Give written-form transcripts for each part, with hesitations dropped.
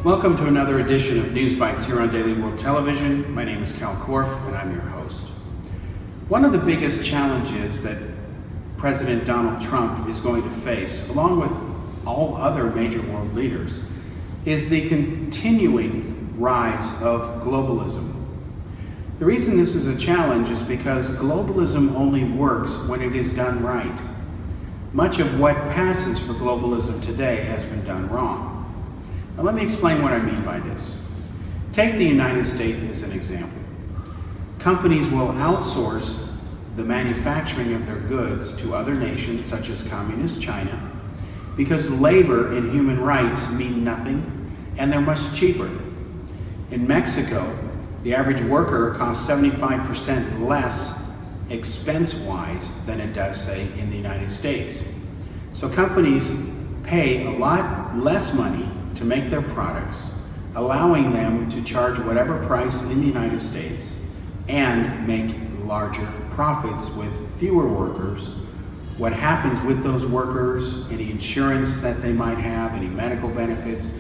Welcome to another edition of News Bites here on Daily World Television. My name is Kal Korff and I'm your host. One of the biggest challenges that President Donald Trump is going to face, along with all other major world leaders, is the continuing rise of globalism. The reason this is a challenge is because globalism only works when it is done right. Much of what passes for globalism today has been done wrong. Now let me explain what I mean by this. Take the United States as an example. Companies will outsource the manufacturing of their goods to other nations such as communist China because labor and human rights mean nothing and they're much cheaper. In Mexico, the average worker costs 75% less expense-wise than it does, say, in the United States. So companies pay a lot less money to make their products, allowing them to charge whatever price in the United States and make larger profits with fewer workers. What happens with those workers, any insurance that they might have, any medical benefits,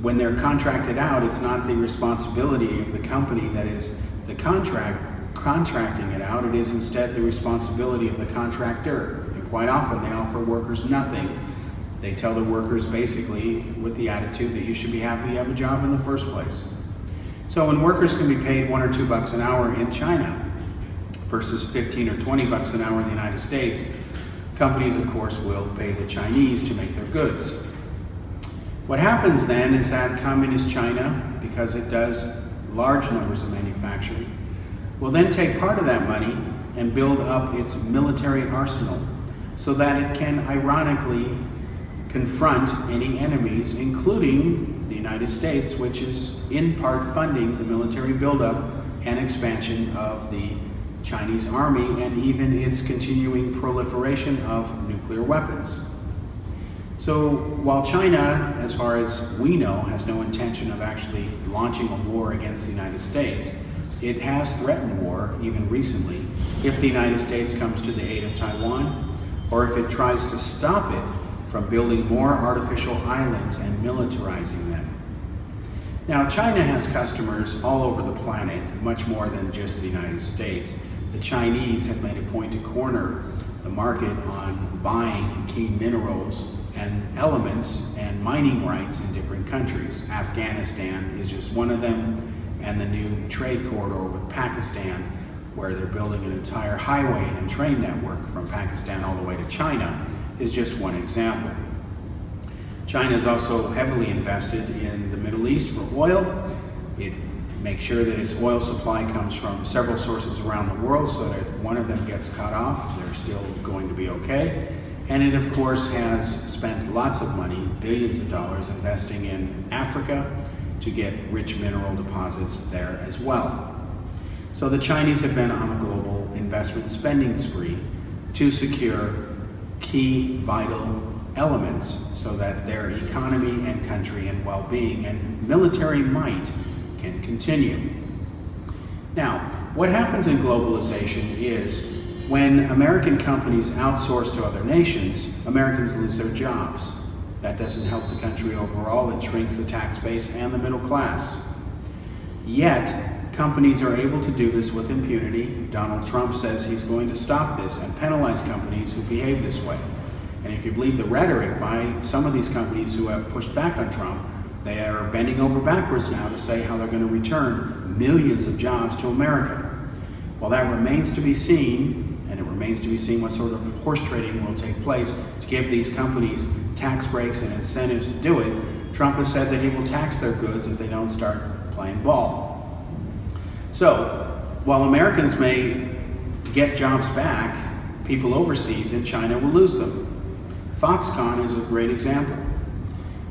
when they're contracted out, it's not the responsibility of the company that is the contracting it out. It is instead the responsibility of the contractor. And quite often they offer workers nothing. They tell the workers basically with the attitude that you should be happy you have a job in the first place. So when workers can be paid $1 or $2 an hour in China versus 15 or 20 bucks an hour in the United States, companies of course will pay the Chinese to make their goods. What happens then is that communist China, because it does large numbers of manufacturing, will then take part of that money and build up its military arsenal so that it can ironically confront any enemies, including the United States, which is in part funding the military buildup and expansion of the Chinese army and even its continuing proliferation of nuclear weapons. So while China, as far as we know, has no intention of actually launching a war against the United States, it has threatened war, even recently, if the United States comes to the aid of Taiwan, or if it tries to stop it from building more artificial islands and militarizing them. Now, China has customers all over the planet, much more than just the United States. The Chinese have made a point to corner the market on buying key minerals and elements and mining rights in different countries. Afghanistan is just one of them, and the new trade corridor with Pakistan, where they're building an entire highway and train network from Pakistan all the way to China, is just one example. China is also heavily invested in the Middle East for oil. It makes sure that its oil supply comes from several sources around the world so that if one of them gets cut off, they're still going to be okay. And it, of course, has spent lots of money, billions of dollars, investing in Africa to get rich mineral deposits there as well. So the Chinese have been on a global investment spending spree to secure key vital elements so that their economy and country and well-being and military might can continue. Now, what happens in globalization is when American companies outsource to other nations, Americans lose their jobs. That doesn't help the country overall. It shrinks the tax base and the middle class. Yet, companies are able to do this with impunity. Donald Trump says he's going to stop this and penalize companies who behave this way. And if you believe the rhetoric by some of these companies who have pushed back on Trump, they are bending over backwards now to say how they're going to return millions of jobs to America. Well, that remains to be seen, and it remains to be seen what sort of horse trading will take place to give these companies tax breaks and incentives to do it. Trump has said that he will tax their goods if they don't start playing ball. So, while Americans may get jobs back, people overseas in China will lose them. Foxconn is a great example.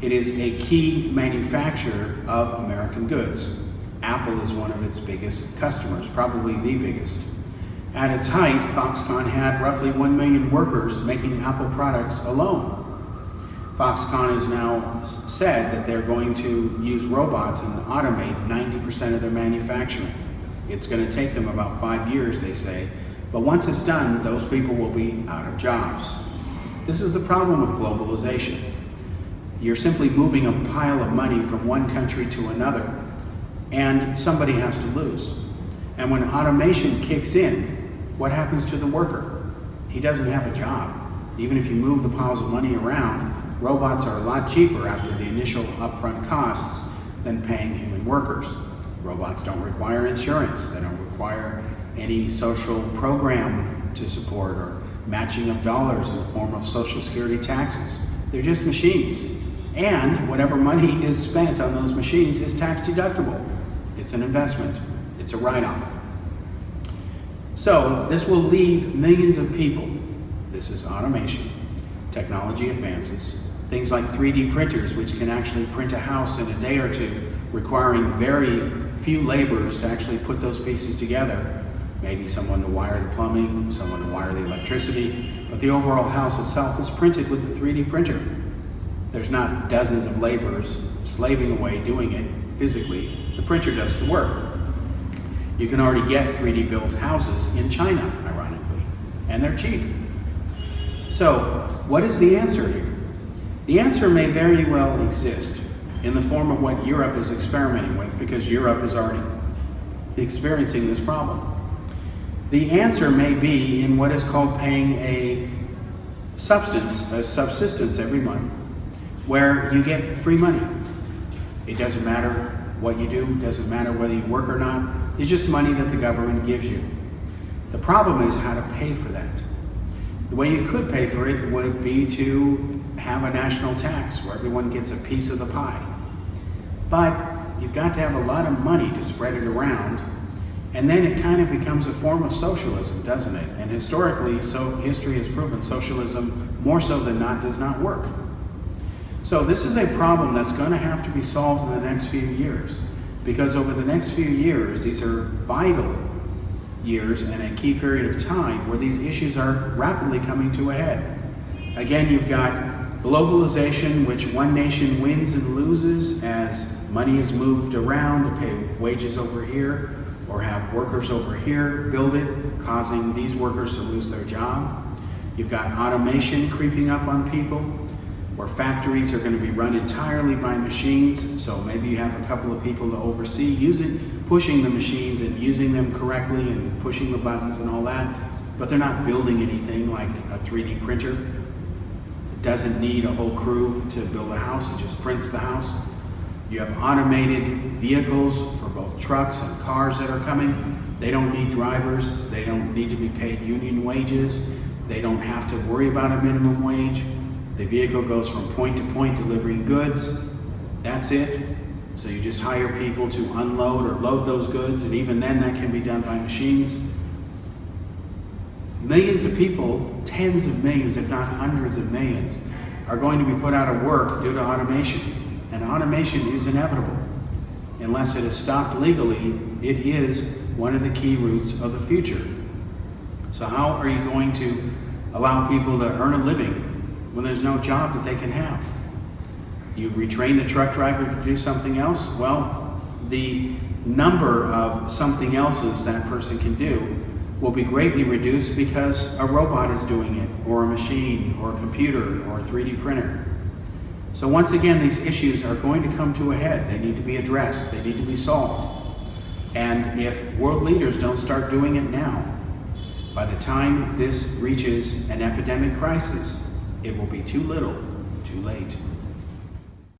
It is a key manufacturer of American goods. Apple is one of its biggest customers, probably the biggest. At its height, Foxconn had roughly 1 million workers making Apple products alone. Foxconn has now said that they're going to use robots and automate 90% of their manufacturing. It's going to take them about 5 years, they say, but once it's done, those people will be out of jobs. This is the problem with globalization. You're simply moving a pile of money from one country to another, and somebody has to lose. And when automation kicks in, what happens to the worker? He doesn't have a job. Even if you move the piles of money around, robots are a lot cheaper after the initial upfront costs than paying human workers. Robots don't require insurance. They don't require any social program to support or matching of dollars in the form of Social Security taxes. They're just machines. And whatever money is spent on those machines is tax deductible. It's an investment. It's a write-off. So this will leave millions of people. This is automation. Technology advances. Things like 3D printers, which can actually print a house in a day or two, requiring very few laborers to actually put those pieces together. Maybe someone to wire the plumbing, someone to wire the electricity, but the overall house itself is printed with the 3D printer. There's not dozens of laborers slaving away doing it physically. The printer does the work. You can already get 3D built houses in China, ironically, and they're cheap. So, what is the answer here? The answer may very well exist in the form of what Europe is experimenting with, because Europe is already experiencing this problem. The answer may be in what is called paying a subsistence every month, where you get free money. It doesn't matter what you do, it doesn't matter whether you work or not, it's just money that the government gives you. The problem is how to pay for that. The way you could pay for it would be to have a national tax where everyone gets a piece of the pie. But you've got to have a lot of money to spread it around, and then it kind of becomes a form of socialism, doesn't it? And historically, so history has proven socialism, more so than not, does not work. So this is a problem that's going to have to be solved in the next few years, because over the next few years, these are vital years and a key period of time where these issues are rapidly coming to a head. Again, you've got globalization, which one nation wins and loses as money is moved around to pay wages over here or have workers over here build it, causing these workers to lose their job. You've got automation creeping up on people, where factories are going to be run entirely by machines, so maybe you have a couple of people to oversee pushing the machines and using them correctly and pushing the buttons and all that, but they're not building anything like a 3D printer. It doesn't need a whole crew to build a house, it just prints the house. You have automated vehicles for both trucks and cars that are coming. They don't need drivers, they don't need to be paid union wages, they don't have to worry about a minimum wage. The vehicle goes from point to point delivering goods. That's it. So you just hire people to unload or load those goods, and even then that can be done by machines. Millions of people, tens of millions, if not hundreds of millions, are going to be put out of work due to automation. And automation is inevitable. Unless it is stopped legally, it is one of the key roots of the future. So how are you going to allow people to earn a living when there's no job that they can have? You retrain the truck driver to do something else? Well, the number of something else's that person can do will be greatly reduced because a robot is doing it, or a machine, or a computer, or a 3D printer. So once again, these issues are going to come to a head. They need to be addressed. They need to be solved. And if world leaders don't start doing it now, by the time this reaches an epidemic crisis, it will be too little, too late.